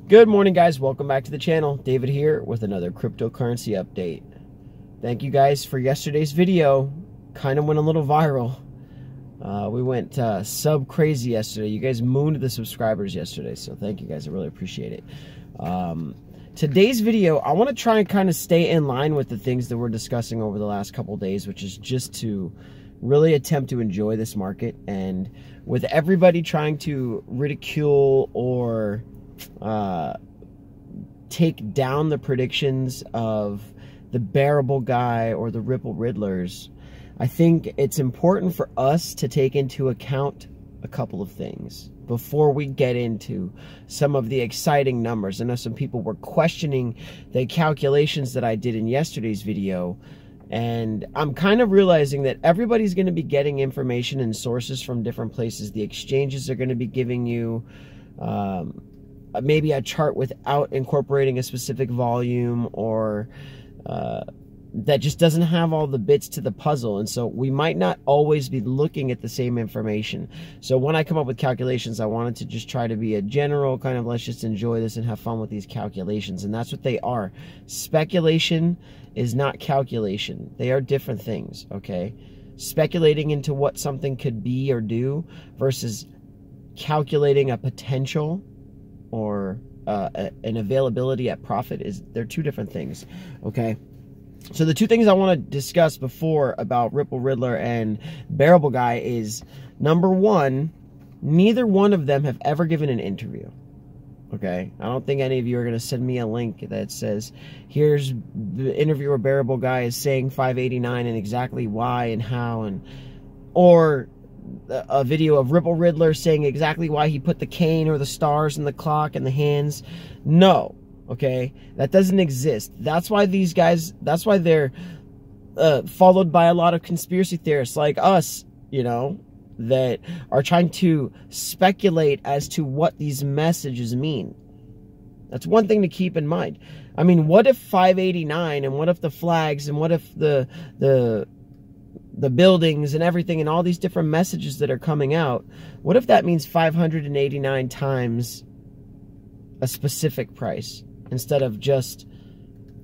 Good morning, guys. Welcome back to the channel. David here with another cryptocurrency update. Thank you guys for yesterday's video. Kind of went a little viral. We went sub crazy yesterday. You guys mooned the subscribers yesterday, so thank you guys. I really appreciate it. Today's video, I want to try and kind of stay in line with the things that we're discussing over the last couple days, which is just to really attempt to enjoy this market. And with everybody trying to ridicule or take down the predictions of the Bearableguy or the Ripple Riddlers, I think it's important for us to take into account a couple of things before we get into some of the exciting numbers. I know some people were questioning the calculations that I did in yesterday's video, and I'm kind of realizing that everybody's going to be getting information and sources from different places. The exchanges are going to be giving you maybe a chart without incorporating a specific volume, or that just doesn't have all the bits to the puzzle. And so we might not always be looking at the same information. So when I come up with calculations, I wanted to just try to be a general kind of, let's just enjoy this and have fun with these calculations. And that's what they are. Speculation is not calculation. They are different things, okay? Speculating into what something could be or do versus calculating a potential or an availability at profit, they're two different things, okay? So the two things I want to discuss before about Ripple Riddler and Bearableguy is, number one, neither one of them have ever given an interview, okay? I don't think any of you are going to send me a link that says, here's the interview where Bearableguy is saying 589 and exactly why and how, or a video of Ripple Riddler saying exactly why he put the cane or the stars in the clock and the hands. No. Okay, that doesn't exist. That's why these guys, that's why they're followed by a lot of conspiracy theorists like us, you know, that are trying to speculate as to what these messages mean. That's one thing to keep in mind. I mean, what if 589 and what if the flags and what if the buildings and everything and all these different messages that are coming out, what if that means 589 times a specific price instead of just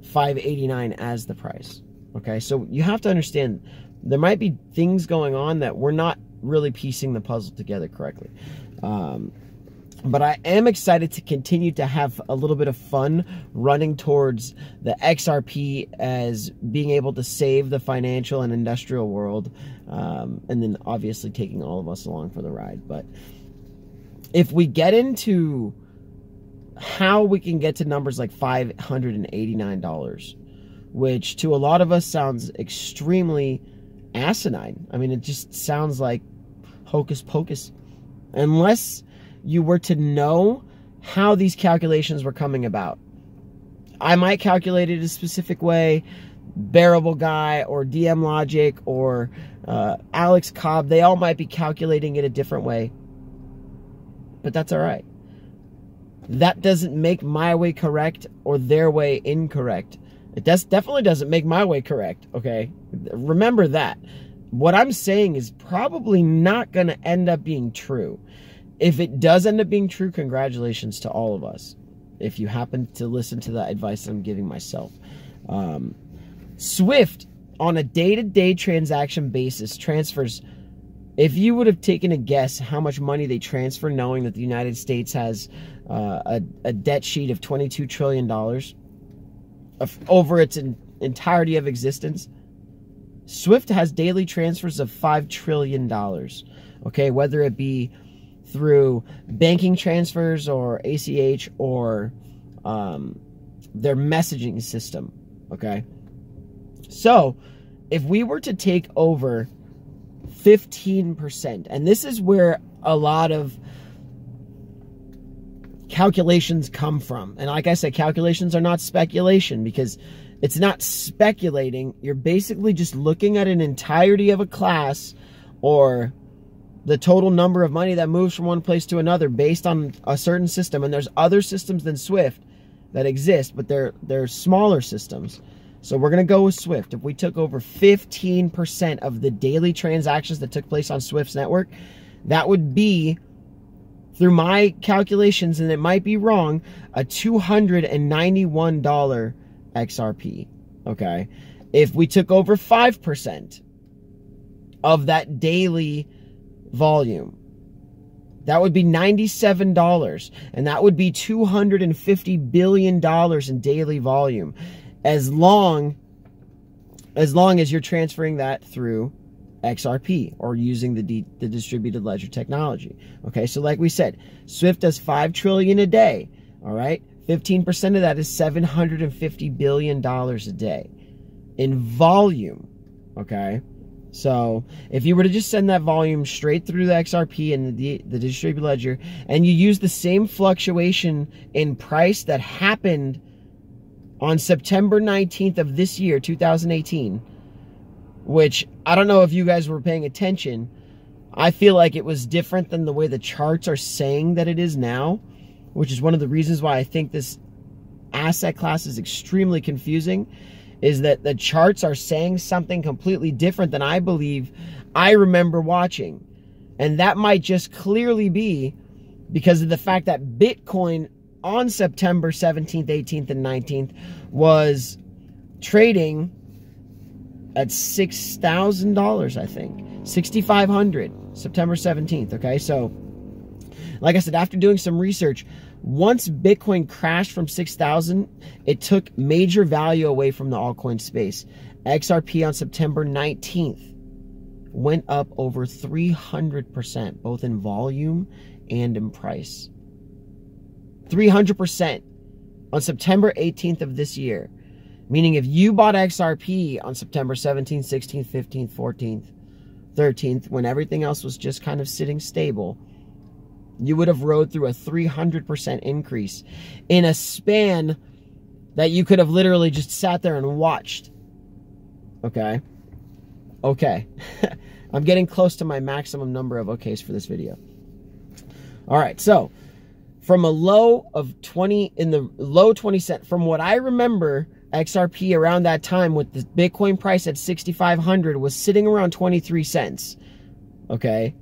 589 as the price? Okay, so you have to understand there might be things going on that we're not really piecing the puzzle together correctly. But I am excited to continue to have a little bit of fun running towards the XRP as being able to save the financial and industrial world, and then obviously taking all of us along for the ride. But if we get into how we can get to numbers like $589, which to a lot of us sounds extremely asinine. I mean, it just sounds like hocus pocus. Unless you were to know how these calculations were coming about. I might calculate it a specific way. Bearableguy or DM Logic or Alex Cobb, they all might be calculating it a different way. But that's all right. That doesn't make my way correct or their way incorrect. It definitely doesn't make my way correct, okay? Remember that. What I'm saying is probably not going to end up being true. If it does end up being true, congratulations to all of us, if you happen to listen to the advice I'm giving myself. Swift, on a day-to-day transaction basis, transfers, if you would have taken a guess how much money they transfer, knowing that the United States has a debt sheet of $22 trillion over its entirety of existence, Swift has daily transfers of $5 trillion, okay, whether it be through banking transfers or ACH or their messaging system, okay? So if we were to take over 15%, and this is where a lot of calculations come from. And like I said, calculations are not speculation, because it's not speculating. You're basically just looking at an entirety of a class or the total number of money that moves from one place to another based on a certain system. And there's other systems than Swift that exist, but they're smaller systems. So we're going to go with Swift. If we took over 15% of the daily transactions that took place on Swift's network, that would be through my calculations, and it might be wrong, a $291 XRP, okay? If we took over 5% of that daily volume, that would be $97, and that would be $250 billion in daily volume, as long as you're transferring that through XRP or using the distributed ledger technology. Okay, so like we said, Swift does 5 trillion a day. All right, 15% of that is $750 billion a day in volume. Okay, so if you were to just send that volume straight through the XRP and the distributed ledger, and you use the same fluctuation in price that happened on September 19th of this year, 2018, which I don't know if you guys were paying attention. I feel like it was different than the way the charts are saying that it is now, which is one of the reasons why I think this asset class is extremely confusing, is that the charts are saying something completely different than I believe I remember watching. And that might just clearly be because of the fact that Bitcoin on September 17th, 18th, and 19th was trading at $6,000, I think. $6,500, September 17th, okay? So, like I said, after doing some research, once Bitcoin crashed from 6,000, it took major value away from the altcoin space. XRP on September 19th went up over 300%, both in volume and in price. 300% on September 18th of this year. Meaning if you bought XRP on September 17th, 16th, 15th, 14th, 13th, when everything else was just kind of sitting stable, you would have rode through a 300% increase in a span that you could have literally just sat there and watched. Okay? Okay. I'm getting close to my maximum number of okays for this video. All right, so from a low of 20, in the low 20 cent, from what I remember, XRP around that time with the Bitcoin price at 6,500 was sitting around 23 cents. Okay?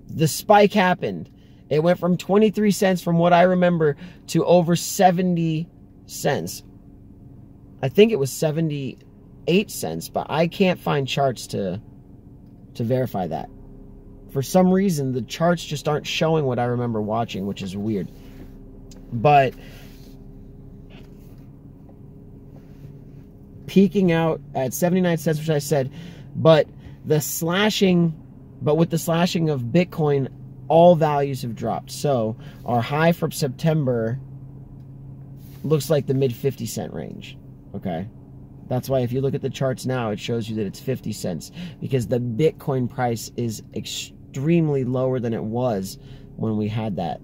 The spike happened. It went from 23 cents from what I remember to over 70 cents. I think it was 78 cents, but I can't find charts to verify that. For some reason, the charts just aren't showing what I remember watching, which is weird. But peaking out at 79 cents, which I said, but with the slashing of Bitcoin, all values have dropped. So our high from September looks like the mid 50 cent range. Okay. That's why if you look at the charts now, it shows you that it's 50 cents because the Bitcoin price is extremely lower than it was when we had that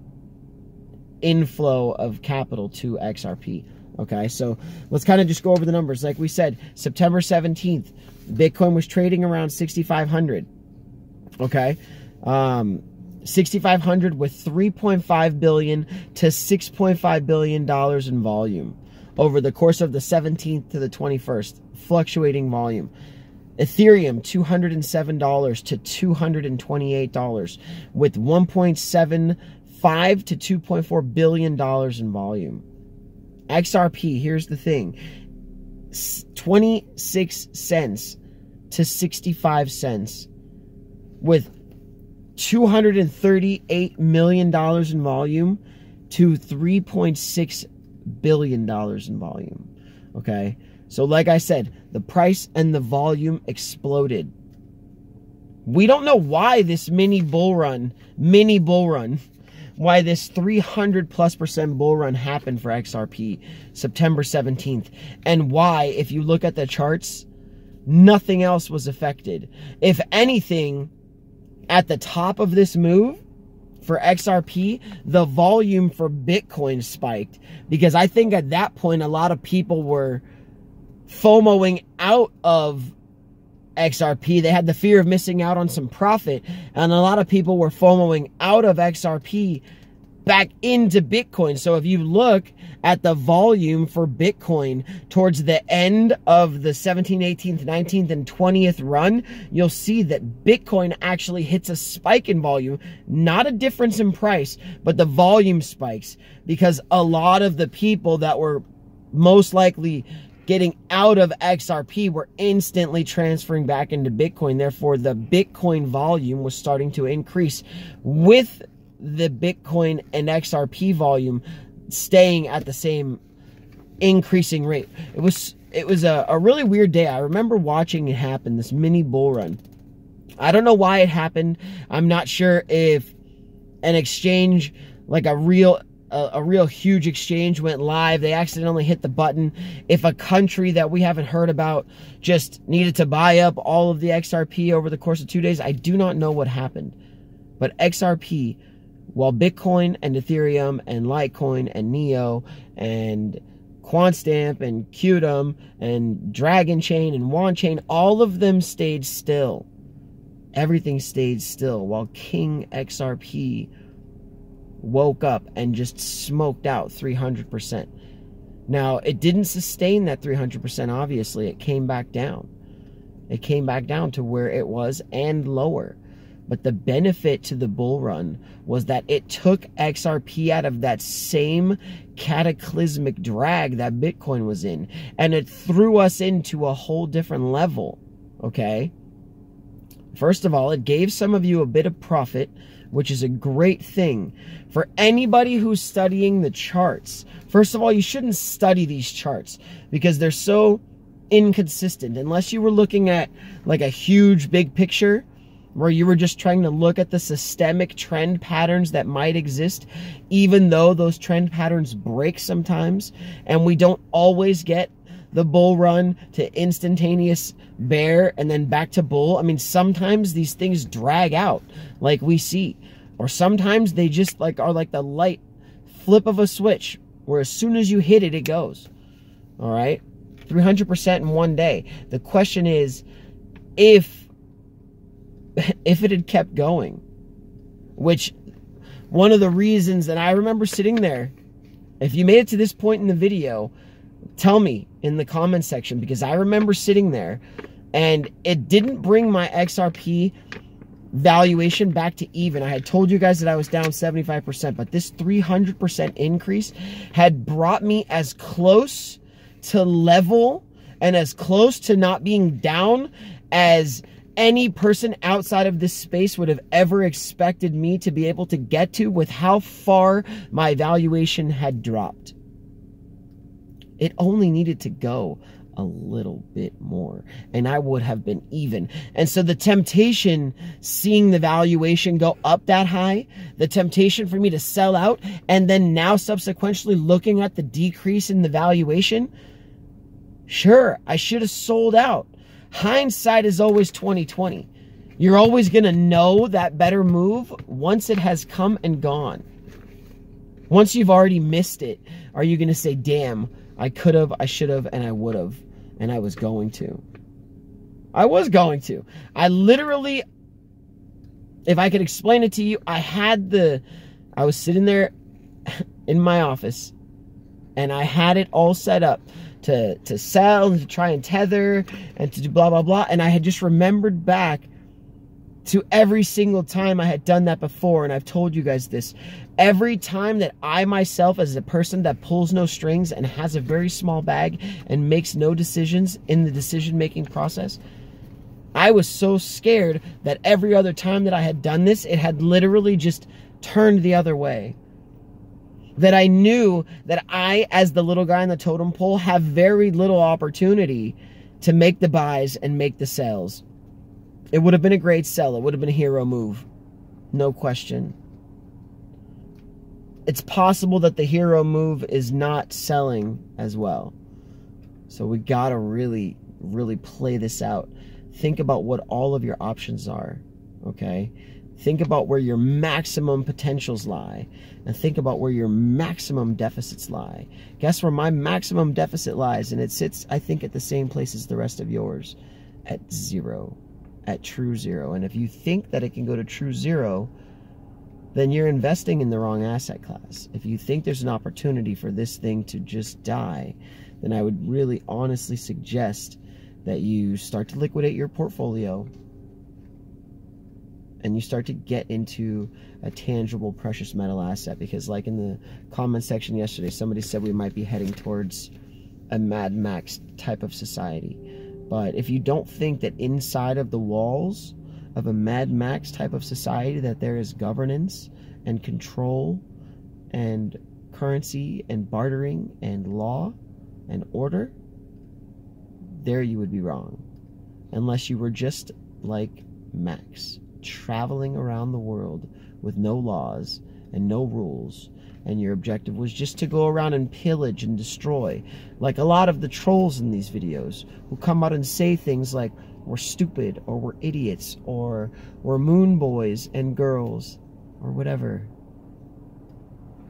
inflow of capital to XRP. Okay, so let's kind of just go over the numbers. Like we said, September 17th, Bitcoin was trading around 6,500. Okay, 6,500 with $3.5 billion to $6.5 billion in volume over the course of the 17th to the 21st, fluctuating volume. Ethereum, $207 to $228 with $1.75 to $2.4 billion in volume. XRP, here's the thing, 26 cents to 65 cents with $238 million in volume to $3.6 billion in volume. Okay, so like I said, the price and the volume exploded. We don't know why this mini bull run, why this 300+% bull run happened for XRP September 17th, and why, if you look at the charts, nothing else was affected. If anything, at the top of this move for XRP, the volume for Bitcoin spiked, because I think at that point a lot of people were FOMOing out of XRP. They had the fear of missing out on some profit, and a lot of people were FOMOing out of XRP back into Bitcoin. So if you look at the volume for Bitcoin towards the end of the 17th, 18th, 19th, and 20th run, you'll see that Bitcoin actually hits a spike in volume, not a difference in price, but the volume spikes, because a lot of the people that were most likely getting out of XRP were instantly transferring back into Bitcoin. Therefore, the Bitcoin volume was starting to increase, with the Bitcoin and XRP volume staying at the same increasing rate. It was a really weird day. I remember watching it happen, this mini bull run. I don't know why it happened. I'm not sure if an exchange, like a real huge exchange, went live. They accidentally hit the button. If a country that we haven't heard about just needed to buy up all of the XRP over the course of 2 days, I do not know what happened. But XRP, while Bitcoin and Ethereum and Litecoin and Neo and Quantstamp and Qtum and Dragon Chain and Wand Chain, all of them stayed still. Everything stayed still, while King XRP woke up and just smoked out 300%. Now, it didn't sustain that 300%, obviously. It came back down. It came back down to where it was and lower. But the benefit to the bull run was that it took XRP out of that same cataclysmic drag that Bitcoin was in, and it threw us into a whole different level, okay? First of all, it gave some of you a bit of profit, which is a great thing. For anybody who's studying the charts, first of all, you shouldn't study these charts because they're so inconsistent. Unless you were looking at like a huge big picture, where you were just trying to look at the systemic trend patterns that might exist, even though those trend patterns break sometimes, and we don't always get the bull run to instantaneous bear and then back to bull. I mean, sometimes these things drag out like we see, or sometimes they just are like the light flip of a switch, where as soon as you hit it, it goes. All right, 300% in one day. The question is, if it had kept going, which one of the reasons that I remember sitting there, if you made it to this point in the video, tell me in the comment section, because I remember sitting there and it didn't bring my XRP valuation back to even. I had told you guys that I was down 75%, but this 300% increase had brought me as close to level and as close to not being down as any person outside of this space would have ever expected me to be able to get to, with how far my valuation had dropped. It only needed to go a little bit more and I would have been even. And so the temptation, seeing the valuation go up that high, the temptation for me to sell out, and then now subsequently looking at the decrease in the valuation, sure, I should have sold out. Hindsight is always 20/20. You're always going to know that better move once it has come and gone. Once you've already missed it, are you going to say, damn, I could have, I should have, and I would have, and I was going to. I was going to. I literally, if I could explain it to you, I was sitting there in my office and I had it all set up to sell and to try and tether and to do blah, blah, blah. And I had just remembered back to every single time I had done that before. And I've told you guys this. Every time that I myself, as a person that pulls no strings and has a very small bag and makes no decisions in the decision-making process, I was so scared that every other time that I had done this, it had literally just turned the other way. That I knew that I, as the little guy on the totem pole, have very little opportunity to make the buys and make the sells. It would have been a great sell. It would have been a hero move. No question. It's possible that the hero move is not selling as well. So we gotta really, really play this out. Think about what all of your options are, okay? Think about where your maximum potentials lie, and think about where your maximum deficits lie. Guess where my maximum deficit lies? And it sits, I think, at the same place as the rest of yours, at zero, at true zero. And if you think that it can go to true zero, then you're investing in the wrong asset class. If you think there's an opportunity for this thing to just die, then I would really honestly suggest that you start to liquidate your portfolio and you start to get into a tangible precious metal asset. Because like in the comment section yesterday, somebody said we might be heading towards a Mad Max type of society. But if you don't think that inside of the walls of a Mad Max type of society that there is governance and control and currency and bartering and law and order, there you would be wrong. Unless you were just like Max, traveling around the world with no laws and no rules, and your objective was just to go around and pillage and destroy, like a lot of the trolls in these videos who come out and say things like we're stupid, or we're idiots, or we're moon boys and girls, or whatever.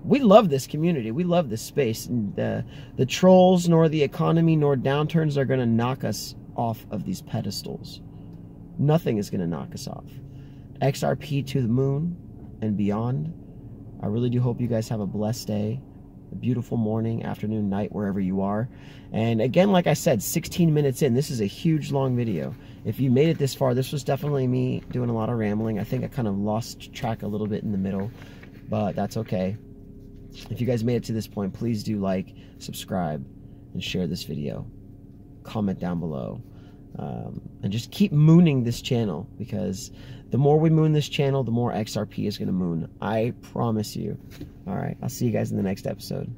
We love this community. We love this space. And the trolls, nor the economy, nor downturns are going to knock us off of these pedestals. Nothing is going to knock us off. XRP to the moon and beyond. I really do hope you guys have a blessed day, a beautiful morning, afternoon, night, wherever you are. And again, like I said, 16 minutes in, this is a huge long video. If you made it this far, this was definitely me doing a lot of rambling. I think I kind of lost track a little bit in the middle, but that's okay. If you guys made it to this point, please do like, subscribe, and share this video. Comment down below. And just keep mooning this channel, because the more we moon this channel, the more XRP is going to moon. I promise you. All right, I'll see you guys in the next episode.